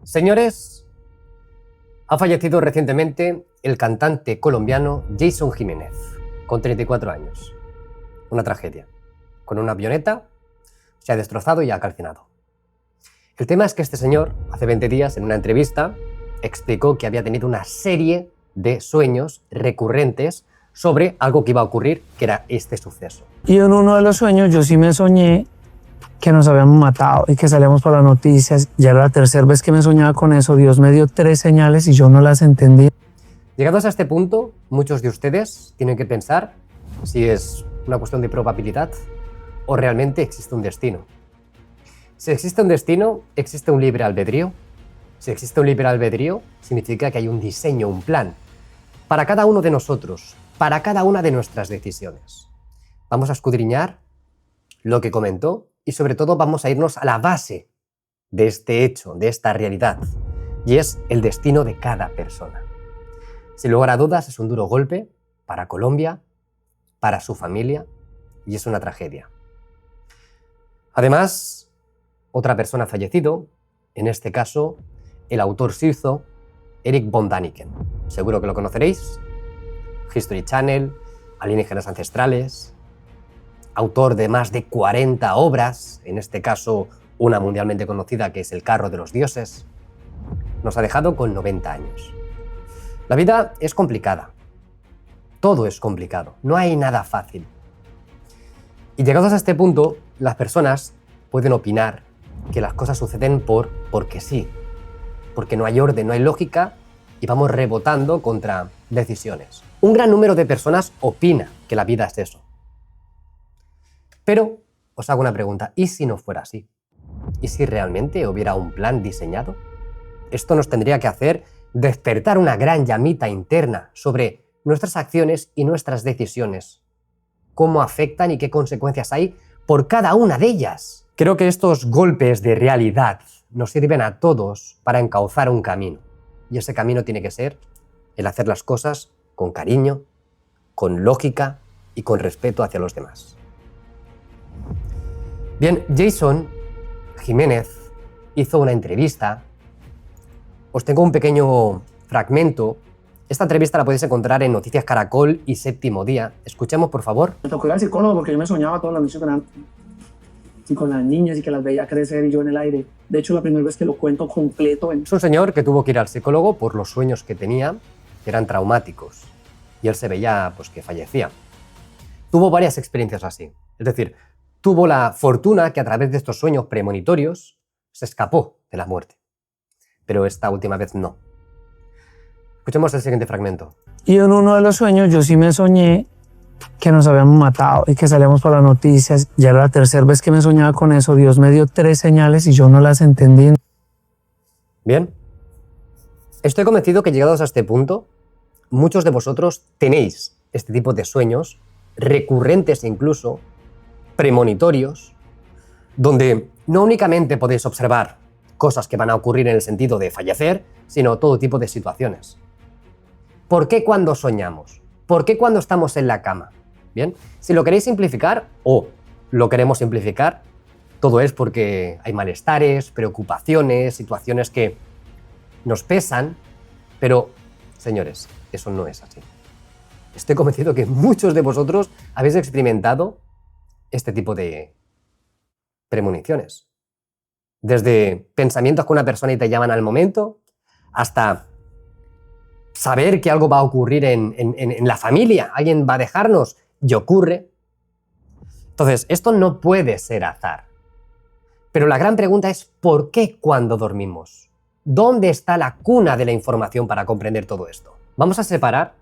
Señores, ha fallecido recientemente el cantante colombiano Jason Jiménez, con 34 años. Una tragedia. Con una avioneta se ha destrozado y ha calcinado. El tema es que este señor, hace 20 días, en una entrevista, explicó que había tenido una serie de sueños recurrentes sobre algo que iba a ocurrir, que era este suceso. Y en uno de los sueños yo sí me soñé que nos habíamos matado y que salíamos por las noticias. Ya era la tercera vez que me soñaba con eso. Dios me dio 3 señales y yo no las entendí. Llegados a este punto, muchos de ustedes tienen que pensar si es una cuestión de probabilidad o realmente existe un destino. Si existe un destino, existe un libre albedrío. Si existe un libre albedrío, significa que hay un diseño, un plan, para cada uno de nosotros, para cada una de nuestras decisiones. Vamos a escudriñar lo que comentó y sobre todo vamos a irnos a la base de este hecho, de esta realidad, y es el destino de cada persona. Sin lugar a dudas, es un duro golpe para Colombia, para su familia, y es una tragedia. Además, otra persona ha fallecido, en este caso, el autor suizo Erich von Däniken. Seguro que lo conoceréis. History Channel, Alienígenas Ancestrales, autor de más de 40 obras, en este caso una mundialmente conocida que es El carro de los dioses. Nos ha dejado con 90 años. La vida es complicada. Todo es complicado. No hay nada fácil. Y llegados a este punto, las personas pueden opinar que las cosas suceden porque sí, porque no hay orden, no hay lógica y vamos rebotando contra decisiones. Un gran número de personas opina que la vida es eso. Pero os hago una pregunta, ¿y si no fuera así? ¿Y si realmente hubiera un plan diseñado? Esto nos tendría que hacer despertar una gran llamita interna sobre nuestras acciones y nuestras decisiones. ¿Cómo afectan y qué consecuencias hay por cada una de ellas? Creo que estos golpes de realidad nos sirven a todos para encauzar un camino. Y ese camino tiene que ser el hacer las cosas con cariño, con lógica y con respeto hacia los demás. Bien, Jason Jiménez hizo una entrevista. Os tengo un pequeño fragmento. Esta entrevista la podéis encontrar en Noticias Caracol y Séptimo Día. Escuchemos, por favor. Me tocó ir al psicólogo porque yo me soñaba todas las noches con las niñas y que las veía crecer y yo en el aire. De hecho, la primera vez que lo cuento completo... Es un señor que tuvo que ir al psicólogo por los sueños que tenía, que eran traumáticos. Y él se veía pues, que fallecía. Tuvo varias experiencias así. Es decir, tuvo la fortuna que a través de estos sueños premonitorios se escapó de la muerte. Pero esta última vez no. Escuchemos el siguiente fragmento. Y en uno de los sueños yo sí me soñé que nos habíamos matado y que salíamos por las noticias. Ya era la tercera vez que me soñaba con eso. Dios me dio 3 señales y yo no las entendí. Bien. Estoy convencido que llegados a este punto, muchos de vosotros tenéis este tipo de sueños, recurrentes incluso, premonitorios, donde no únicamente podéis observar cosas que van a ocurrir en el sentido de fallecer, sino todo tipo de situaciones. ¿Por qué cuando soñamos? ¿Por qué cuando estamos en la cama? Bien, si lo queréis simplificar o lo queremos simplificar, todo es porque hay malestares, preocupaciones, situaciones que nos pesan, pero, señores, eso no es así. Estoy convencido que muchos de vosotros habéis experimentado este tipo de premoniciones. Desde pensamientos con una persona y te llaman al momento, hasta saber que algo va a ocurrir en la familia, alguien va a dejarnos y ocurre. Entonces, esto no puede ser azar. Pero la gran pregunta es, ¿por qué cuando dormimos? ¿Dónde está la cuna de la información para comprender todo esto? Vamos a separar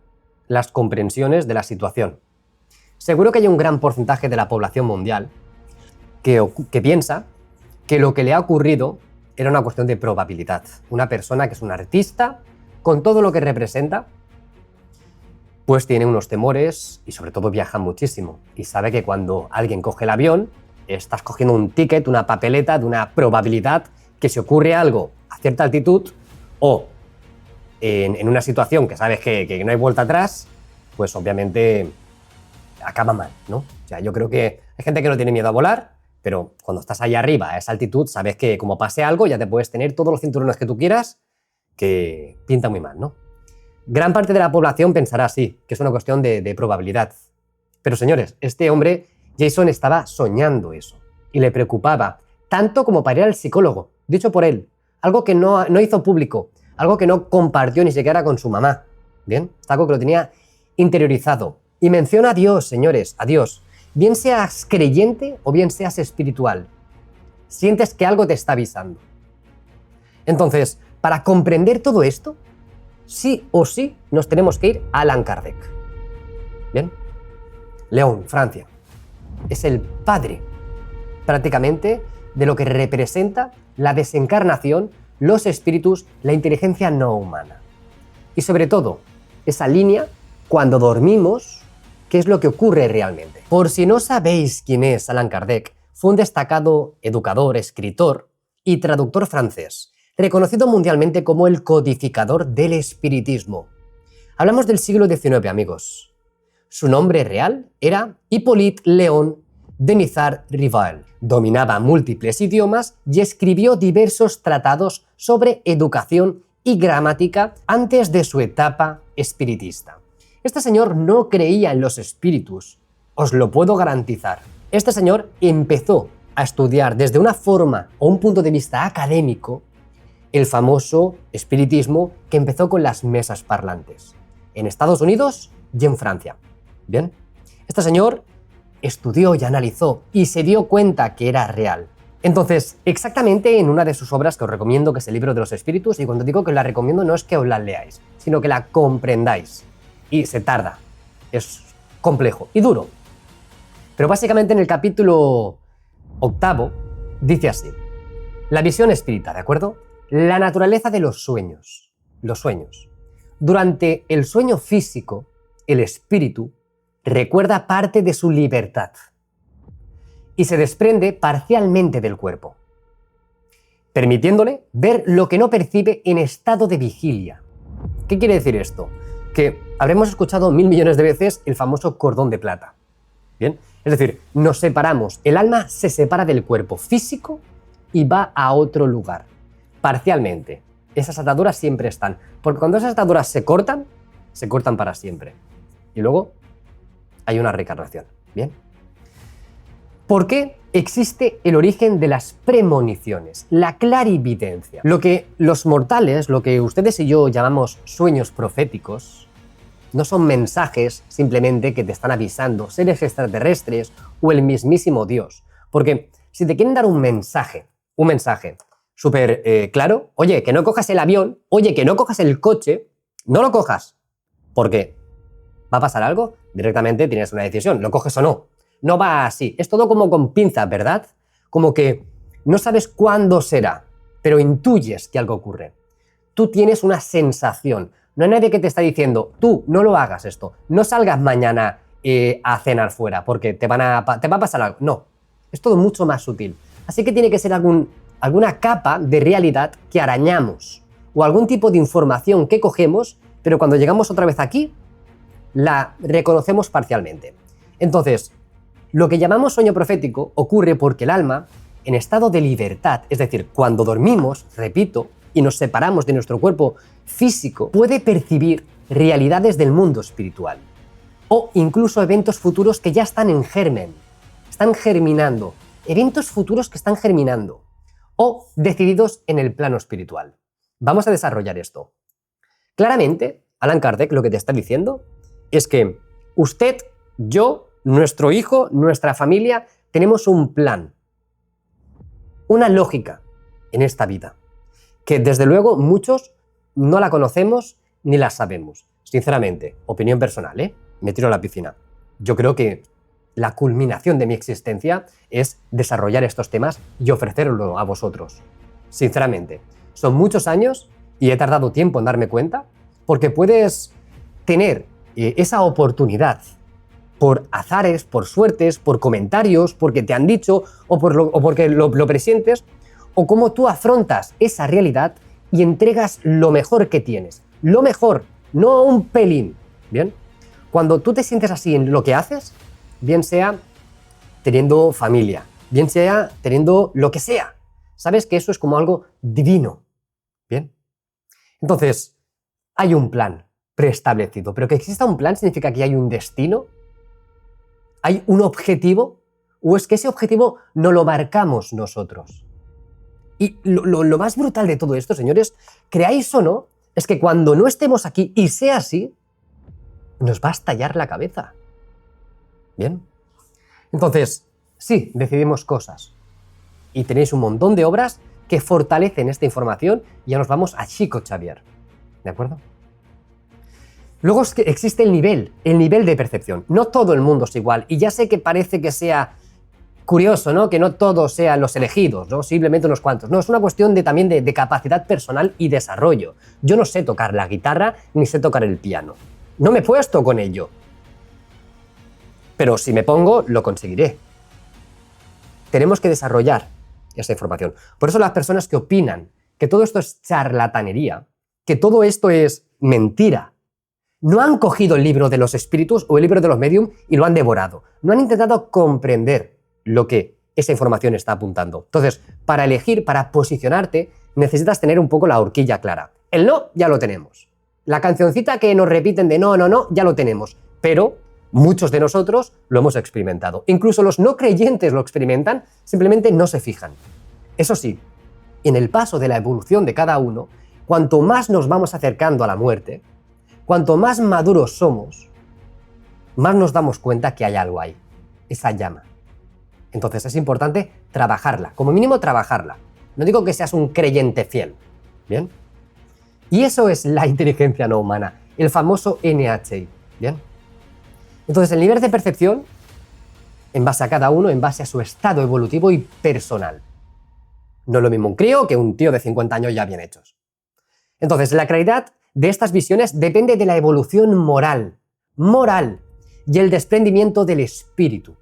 las comprensiones de la situación. Seguro que hay un gran porcentaje de la población mundial que piensa que lo que le ha ocurrido era una cuestión de probabilidad. Una persona que es un artista, con todo lo que representa, pues tiene unos temores y sobre todo viaja muchísimo. Y sabe que cuando alguien coge el avión, estás cogiendo un ticket, una papeleta de una probabilidad que si ocurre algo a cierta altitud o en una situación que sabes que no hay vuelta atrás, pues obviamente acaba mal, ¿no? O sea, yo creo que hay gente que no tiene miedo a volar, Pero cuando estás ahí arriba, a esa altitud, sabes que como pase algo, ya te puedes tener todos los cinturones que tú quieras, que pinta muy mal, ¿no? Gran parte de la población pensará así, que es una cuestión de probabilidad. Pero señores, este hombre, Jason, estaba soñando eso y le preocupaba, tanto como para ir al psicólogo, dicho por él, algo que no hizo público, algo que no compartió ni siquiera con su mamá. ¿Bien? Es algo que lo tenía interiorizado. Y menciona a Dios, señores, a Dios. Bien seas creyente o bien seas espiritual, sientes que algo te está avisando. Entonces, para comprender todo esto, sí o sí nos tenemos que ir a Allan Kardec. ¿Bien? León, Francia. Es el padre, prácticamente, de lo que representa la desencarnación, los espíritus, la inteligencia no humana. Y sobre todo, esa línea, cuando dormimos, ¿qué es lo que ocurre realmente? Por si no sabéis quién es Allan Kardec, fue un destacado educador, escritor y traductor francés, reconocido mundialmente como el codificador del espiritismo. Hablamos del siglo XIX, amigos. Su nombre real era Hippolyte Léon Denisard Rivail. Dominaba múltiples idiomas y escribió diversos tratados sobre educación y gramática antes de su etapa espiritista. Este señor no creía en los espíritus, os lo puedo garantizar. Este señor empezó a estudiar desde una forma o un punto de vista académico el famoso espiritismo que empezó con las mesas parlantes, en Estados Unidos y en Francia. Bien, este señor estudió y analizó y se dio cuenta que era real. Entonces, exactamente en una de sus obras que os recomiendo, que es el Libro de los Espíritus, y cuando digo que os la recomiendo no es que os la leáis, sino que la comprendáis. Y se tarda, es complejo y duro. Pero básicamente en el capítulo 8 dice así: la visión espírita, ¿de acuerdo? La naturaleza de los sueños. Los sueños. Durante el sueño físico, el espíritu recuerda parte de su libertad y se desprende parcialmente del cuerpo, permitiéndole ver lo que no percibe en estado de vigilia. ¿Qué quiere decir esto? Que habremos escuchado 1000 millones de veces el famoso cordón de plata. ¿Bien? Es decir, nos separamos, el alma se separa del cuerpo físico y va a otro lugar, parcialmente. Esas ataduras siempre están, porque cuando esas ataduras se cortan para siempre. Y luego hay una reencarnación. ¿Bien? ¿Por qué existe el origen de las premoniciones, la clarividencia? Lo que los mortales, lo que ustedes y yo llamamos sueños proféticos, no son mensajes simplemente que te están avisando seres extraterrestres o el mismísimo Dios. Porque si te quieren dar un mensaje súper claro, oye, que no cojas el avión, oye, que no cojas el coche, no lo cojas. Porque ¿va a pasar algo? Directamente tienes una decisión, ¿lo coges o no? No va así, es todo como con pinzas, ¿verdad? Como que no sabes cuándo será, pero intuyes que algo ocurre. Tú tienes una sensación, no hay nadie que te está diciendo, tú no lo hagas esto, no salgas mañana a cenar fuera porque te va a pasar algo. No, es todo mucho más sutil. Así que tiene que ser alguna capa de realidad que arañamos o algún tipo de información que cogemos, pero cuando llegamos otra vez aquí, la reconocemos parcialmente. Entonces, lo que llamamos sueño profético ocurre porque el alma, en estado de libertad, es decir, cuando dormimos, repito, y nos separamos de nuestro cuerpo físico, puede percibir realidades del mundo espiritual o incluso eventos futuros que ya están en germen, están germinando, eventos futuros que están germinando o decididos en el plano espiritual. Vamos a desarrollar esto. Claramente, Allan Kardec lo que te está diciendo es que usted, yo, nuestro hijo, nuestra familia, tenemos un plan, una lógica en esta vida, que desde luego muchos no la conocemos ni la sabemos. Sinceramente, opinión personal, me tiro a la piscina. Yo creo que la culminación de mi existencia es desarrollar estos temas y ofrecerlo a vosotros. Sinceramente, son muchos años y he tardado tiempo en darme cuenta, porque puedes tener esa oportunidad por azares, por suertes, por comentarios, porque te han dicho o porque lo presientes, o cómo tú afrontas esa realidad y entregas lo mejor que tienes. Lo mejor, no un pelín. ¿Bien? Cuando tú te sientes así en lo que haces, bien sea teniendo familia, bien sea teniendo lo que sea. Sabes que eso es como algo divino. ¿Bien? Entonces, hay un plan preestablecido, pero que exista un plan significa que hay un destino, hay un objetivo, o es que ese objetivo no lo marcamos nosotros. Y lo más brutal de todo esto, señores, creáis o no, es que cuando no estemos aquí y sea así, nos va a estallar la cabeza. ¿Bien? Entonces, sí, decidimos cosas. Y tenéis un montón de obras que fortalecen esta información y ya nos vamos a Chico Xavier. ¿De acuerdo? Luego es que existe el nivel de percepción. No todo el mundo es igual. Y ya sé que parece que sea curioso, ¿no? Que no todos sean los elegidos, ¿no? Simplemente unos cuantos. No, es una cuestión también de capacidad personal y desarrollo. Yo no sé tocar la guitarra ni sé tocar el piano. No me he puesto con ello. Pero si me pongo, lo conseguiré. Tenemos que desarrollar esa información. Por eso las personas que opinan que todo esto es charlatanería, que todo esto es mentira, no han cogido el libro de los espíritus o el libro de los medium y lo han devorado. No han intentado comprender lo que esa información está apuntando. Entonces, para elegir, para posicionarte, necesitas tener un poco la horquilla clara. El no, ya lo tenemos. La cancioncita que nos repiten de no, no, no, ya lo tenemos. Pero muchos de nosotros lo hemos experimentado. Incluso los no creyentes lo experimentan, simplemente no se fijan. Eso sí, en el paso de la evolución de cada uno, cuanto más nos vamos acercando a la muerte, cuanto más maduros somos, más nos damos cuenta que hay algo ahí, esa llama. Entonces es importante trabajarla, como mínimo trabajarla. No digo que seas un creyente fiel, ¿bien? Y eso es la inteligencia no humana, el famoso NHI, ¿bien? Entonces el nivel de percepción, en base a cada uno, en base a su estado evolutivo y personal. No es lo mismo un crío que un tío de 50 años ya bien hechos. Entonces la claridad de estas visiones depende de la evolución moral y el desprendimiento del espíritu.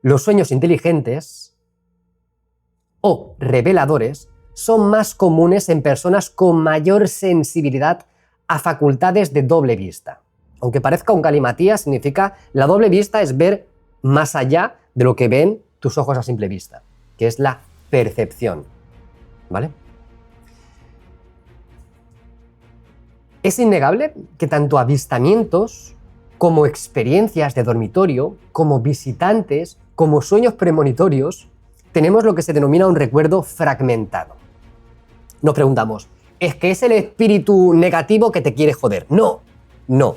Los sueños inteligentes o reveladores son más comunes en personas con mayor sensibilidad a facultades de doble vista. Aunque parezca un galimatías, significa la doble vista es ver más allá de lo que ven tus ojos a simple vista, que es la percepción. ¿Vale? Es innegable que tanto avistamientos como experiencias de dormitorio, como visitantes, como sueños premonitorios, tenemos lo que se denomina un recuerdo fragmentado. Nos preguntamos, ¿es que es el espíritu negativo que te quiere joder? No, no.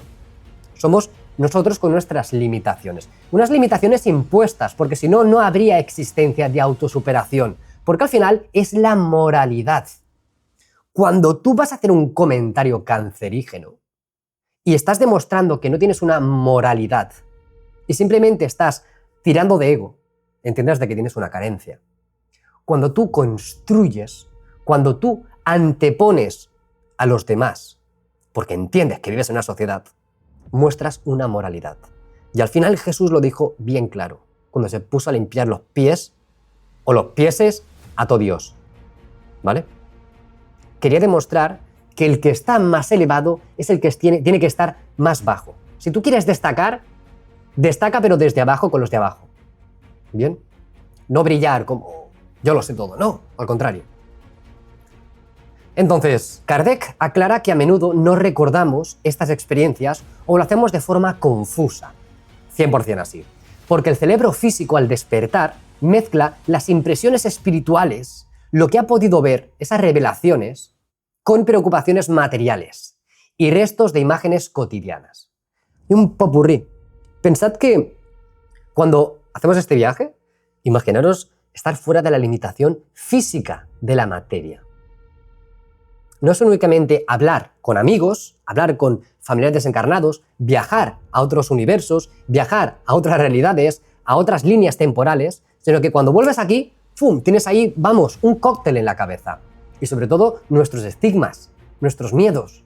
Somos nosotros con nuestras limitaciones. Unas limitaciones impuestas, porque si no, no habría existencia de autosuperación. Porque al final es la moralidad. Cuando tú vas a hacer un comentario cancerígeno y estás demostrando que no tienes una moralidad y simplemente estás tirando de ego, entiendes de que tienes una carencia. Cuando tú construyes, cuando tú antepones a los demás, porque entiendes que vives en una sociedad, muestras una moralidad. Y al final Jesús lo dijo bien claro, cuando se puso a limpiar los pies o los pieses a todo Dios. ¿Vale? Quería demostrar que el que está más elevado es el que tiene que estar más bajo. Si tú quieres destacar, destaca pero desde abajo con los de abajo. ¿Bien? No brillar como yo lo sé todo, no, al contrario. Entonces, Kardec aclara que a menudo no recordamos estas experiencias o lo hacemos de forma confusa. 100% así. Porque el cerebro físico al despertar mezcla las impresiones espirituales, lo que ha podido ver, esas revelaciones, con preocupaciones materiales y restos de imágenes cotidianas. Y un popurrí. Pensad que cuando hacemos este viaje, imaginaros estar fuera de la limitación física de la materia. No es únicamente hablar con amigos, hablar con familiares desencarnados, viajar a otros universos, viajar a otras realidades, a otras líneas temporales, sino que cuando vuelves aquí, ¡fum!, tienes ahí, vamos, un cóctel en la cabeza. Y sobre todo, nuestros estigmas, nuestros miedos.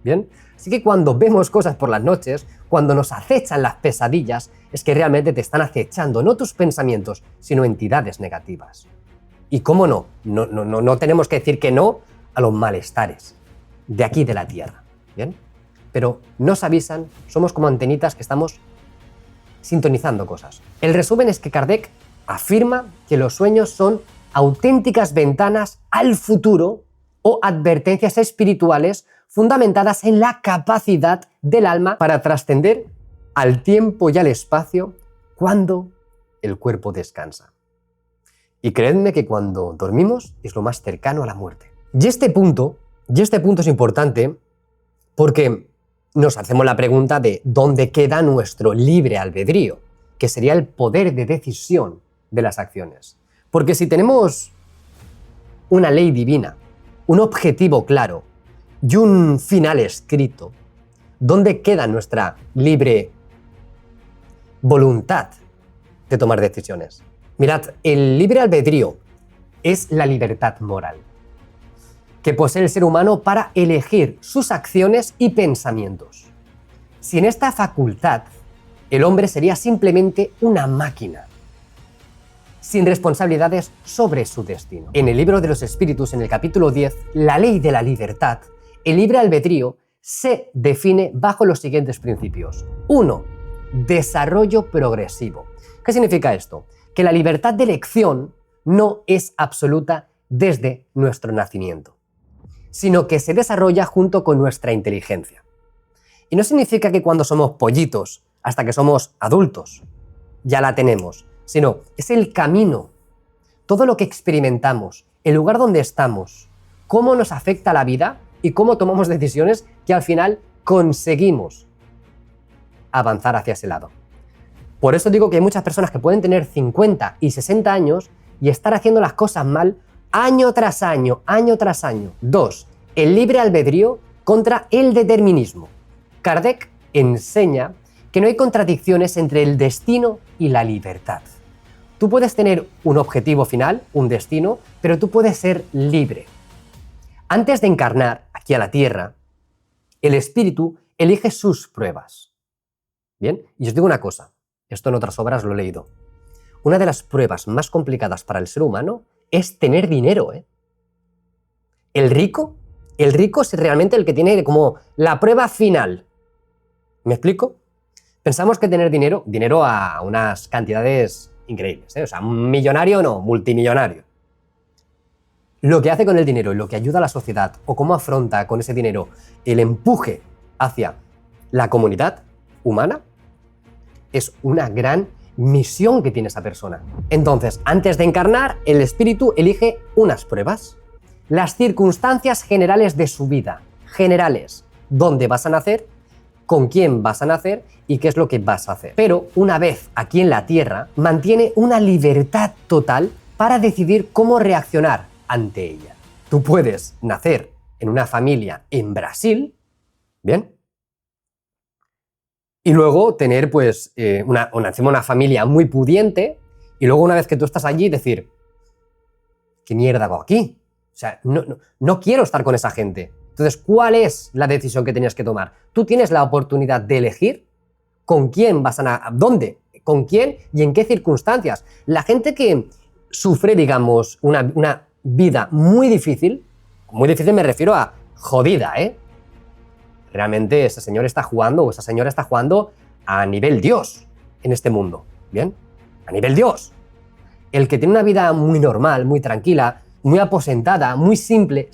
¿Bien? Así que cuando vemos cosas por las noches, cuando nos acechan las pesadillas, es que realmente te están acechando no tus pensamientos, sino entidades negativas. Y cómo no, no tenemos que decir que no a los malestares de aquí de la Tierra. ¿Bien? Pero nos avisan, somos como antenitas que estamos sintonizando cosas. El resumen es que Kardec afirma que los sueños son auténticas ventanas al futuro o advertencias espirituales fundamentadas en la capacidad del alma para trascender al tiempo y al espacio cuando el cuerpo descansa. Y creedme que cuando dormimos es lo más cercano a la muerte. Y este punto es importante porque nos hacemos la pregunta de dónde queda nuestro libre albedrío, que sería el poder de decisión de las acciones. Porque si tenemos una ley divina, un objetivo claro y un final escrito, ¿dónde queda nuestra libre voluntad de tomar decisiones? Mirad, el libre albedrío es la libertad moral que posee el ser humano para elegir sus acciones y pensamientos. Sin esta facultad, el hombre sería simplemente una máquina, sin responsabilidades sobre su destino. En el libro de los Espíritus, en el capítulo 10, la ley de la libertad, el libre albedrío se define bajo los siguientes principios. 1. Desarrollo progresivo. ¿Qué significa esto? Que la libertad de elección no es absoluta desde nuestro nacimiento, sino que se desarrolla junto con nuestra inteligencia. Y no significa que cuando somos pollitos, hasta que somos adultos, ya la tenemos, sino es el camino, todo lo que experimentamos, el lugar donde estamos, cómo nos afecta la vida y cómo tomamos decisiones que al final conseguimos avanzar hacia ese lado. Por eso digo que hay muchas personas que pueden tener 50 y 60 años y estar haciendo las cosas mal año tras año, año tras año. 2. El libre albedrío contra el determinismo. Kardec enseña que no hay contradicciones entre el destino y la libertad. Tú puedes tener un objetivo final, un destino, pero tú puedes ser libre. Antes de encarnar aquí a la Tierra, el espíritu elige sus pruebas. Bien, y os digo una cosa, esto en otras obras lo he leído. Una de las pruebas más complicadas para el ser humano es tener dinero, ¿eh? El rico es realmente el que tiene como la prueba final. ¿Me explico? Pensamos que tener dinero a unas cantidades increíbles, ¿eh? O sea, millonario no, multimillonario. Lo que hace con el dinero y lo que ayuda a la sociedad o cómo afronta con ese dinero el empuje hacia la comunidad humana es una gran misión que tiene esa persona. Entonces, antes de encarnar, el espíritu elige unas pruebas, las circunstancias generales de su vida, generales, dónde vas a nacer, con quién vas a nacer y qué es lo que vas a hacer. Pero una vez aquí en la Tierra, mantiene una libertad total para decidir cómo reaccionar ante ella. Tú puedes nacer en una familia en Brasil, ¿bien? Y luego tener pues una familia muy pudiente y luego una vez que tú estás allí decir, ¿qué mierda hago aquí? O sea, no quiero estar con esa gente. Entonces, ¿cuál es la decisión que tenías que tomar? Tú tienes la oportunidad de elegir con quién vas a... ¿Dónde? ¿Con quién? ¿Y en qué circunstancias? La gente que sufre, digamos, una vida muy difícil me refiero a jodida, ¿eh? Realmente ese señor está jugando o esa señora está jugando a nivel Dios en este mundo, ¿bien? A nivel Dios. El que tiene una vida muy normal, muy tranquila, muy aposentada, muy simple,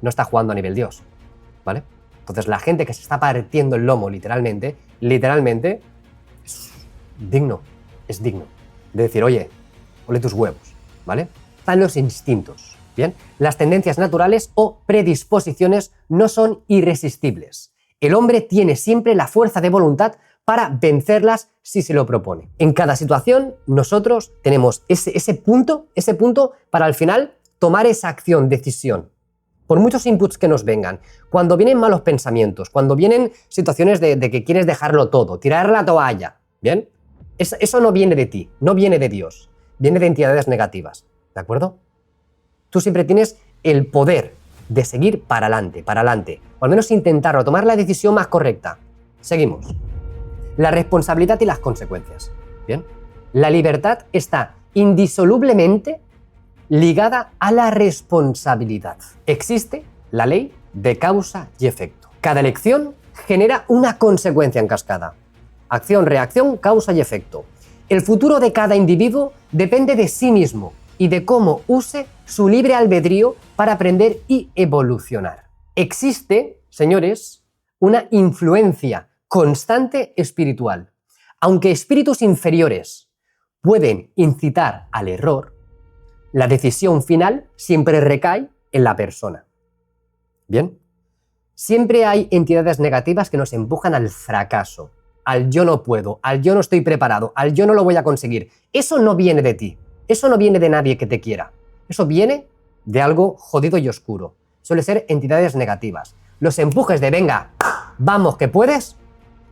no está jugando a nivel Dios, ¿vale? Entonces la gente que se está partiendo el lomo literalmente, es digno de decir, oye, ole tus huevos, ¿vale? Están los instintos, ¿bien? Las tendencias naturales o predisposiciones no son irresistibles. El hombre tiene siempre la fuerza de voluntad para vencerlas si se lo propone. En cada situación nosotros tenemos ese punto para al final tomar esa acción, decisión. Por muchos inputs que nos vengan, cuando vienen malos pensamientos, cuando vienen situaciones de que quieres dejarlo todo, tirar la toalla, ¿bien? Eso no viene de ti, no viene de Dios, viene de entidades negativas, ¿de acuerdo? Tú siempre tienes el poder de seguir para adelante, o al menos intentarlo, tomar la decisión más correcta. Seguimos. La responsabilidad y las consecuencias, ¿bien? La libertad está indisolublemente ligada a la responsabilidad. Existe la ley de causa y efecto. Cada elección genera una consecuencia en cascada. Acción, reacción, causa y efecto. El futuro de cada individuo depende de sí mismo y de cómo use su libre albedrío para aprender y evolucionar. Existe, señores, una influencia constante espiritual. Aunque espíritus inferiores pueden incitar al error, la decisión final siempre recae en la persona. ¿Bien? Siempre hay entidades negativas que nos empujan al fracaso, al yo no puedo, al yo no estoy preparado, al yo no lo voy a conseguir. Eso no viene de ti, eso no viene de nadie que te quiera. Eso viene de algo jodido y oscuro. Suele ser entidades negativas. Los empujes de venga, vamos que puedes,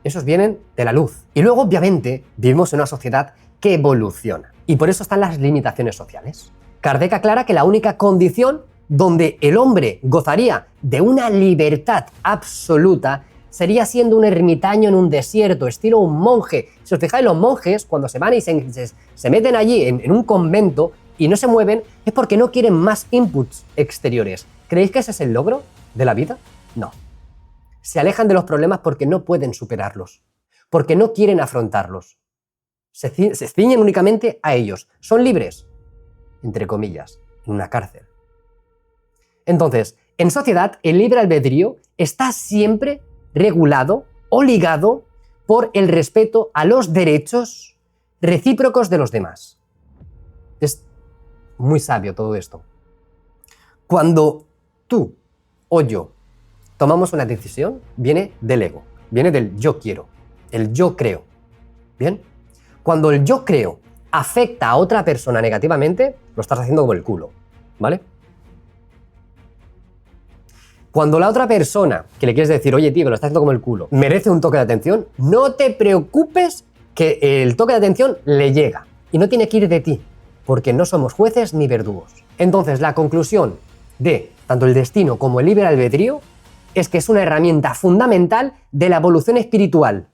esos vienen de la luz. Y luego, obviamente, vivimos en una sociedad que evoluciona. Y por eso están las limitaciones sociales. Kardec aclara que la única condición donde el hombre gozaría de una libertad absoluta sería siendo un ermitaño en un desierto, estilo un monje. Si os fijáis, los monjes, cuando se van y se meten allí en un convento y no se mueven, es porque no quieren más inputs exteriores. ¿Creéis que ese es el logro de la vida? No. Se alejan de los problemas porque no pueden superarlos, porque no quieren afrontarlos. Se ciñen únicamente a ellos. Son libres, entre comillas, en una cárcel. Entonces, en sociedad, el libre albedrío está siempre regulado o ligado por el respeto a los derechos recíprocos de los demás. Es muy sabio todo esto. Cuando tú o yo tomamos una decisión, viene del ego, viene del yo quiero, el yo creo. ¿Bien? Cuando el yo creo afecta a otra persona negativamente, lo estás haciendo como el culo, ¿vale? Cuando la otra persona que le quieres decir, oye tío, que lo estás haciendo como el culo, merece un toque de atención, no te preocupes que el toque de atención le llega y no tiene que ir de ti, porque no somos jueces ni verdugos. Entonces, la conclusión de tanto el destino como el libre albedrío es que es una herramienta fundamental de la evolución espiritual,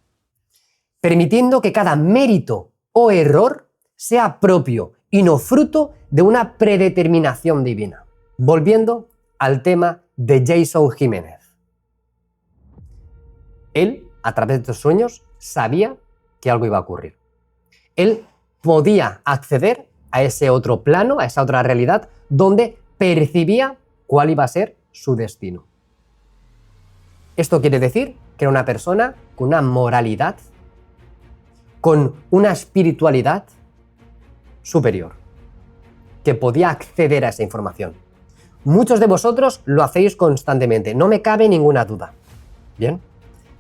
permitiendo que cada mérito o error sea propio y no fruto de una predeterminación divina. Volviendo al tema de Jason Jiménez. Él, a través de estos sueños, sabía que algo iba a ocurrir. Él podía acceder a ese otro plano, a esa otra realidad, donde percibía cuál iba a ser su destino. Esto quiere decir que era una persona con una moralidad, con una espiritualidad superior, que podía acceder a esa información. Muchos de vosotros lo hacéis constantemente, no me cabe ninguna duda. ¿Bien?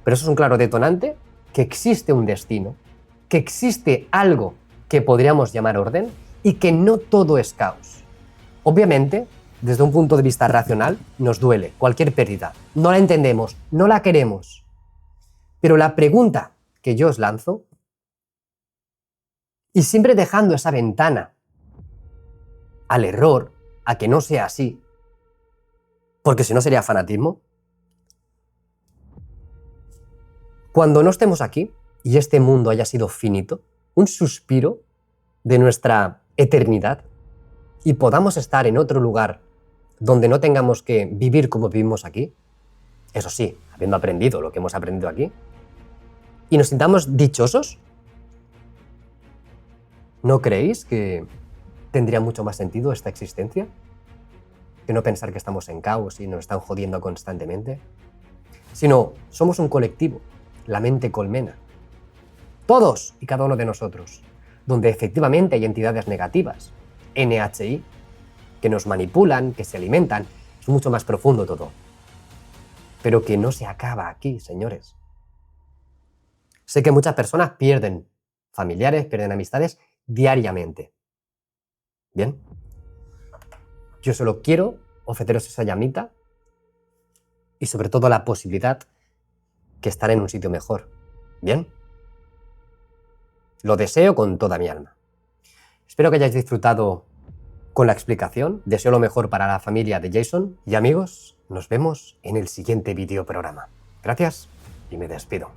Pero eso es un claro detonante que existe un destino, que existe algo que podríamos llamar orden y que no todo es caos. Obviamente, desde un punto de vista racional, nos duele cualquier pérdida. No la entendemos, no la queremos. Pero la pregunta que yo os lanzo, y siempre dejando esa ventana al error, a que no sea así, porque si no sería fanatismo. Cuando no estemos aquí y este mundo haya sido finito, un suspiro de nuestra eternidad, y podamos estar en otro lugar donde no tengamos que vivir como vivimos aquí, eso sí, habiendo aprendido lo que hemos aprendido aquí, y nos sintamos dichosos, ¿no creéis que tendría mucho más sentido esta existencia? Que no pensar que estamos en caos y nos están jodiendo constantemente, sino somos un colectivo, la mente colmena, todos y cada uno de nosotros, donde efectivamente hay entidades negativas, NHI, que nos manipulan, que se alimentan, es mucho más profundo todo, pero que no se acaba aquí, señores. Sé que muchas personas pierden familiares, pierden amistades diariamente. ¿Bien? Yo solo quiero ofreceros esa llamita y sobre todo la posibilidad que estar en un sitio mejor. ¿Bien? Lo deseo con toda mi alma. Espero que hayáis disfrutado con la explicación. Deseo lo mejor para la familia de Jason. Y amigos, nos vemos en el siguiente videoprograma. Gracias y me despido.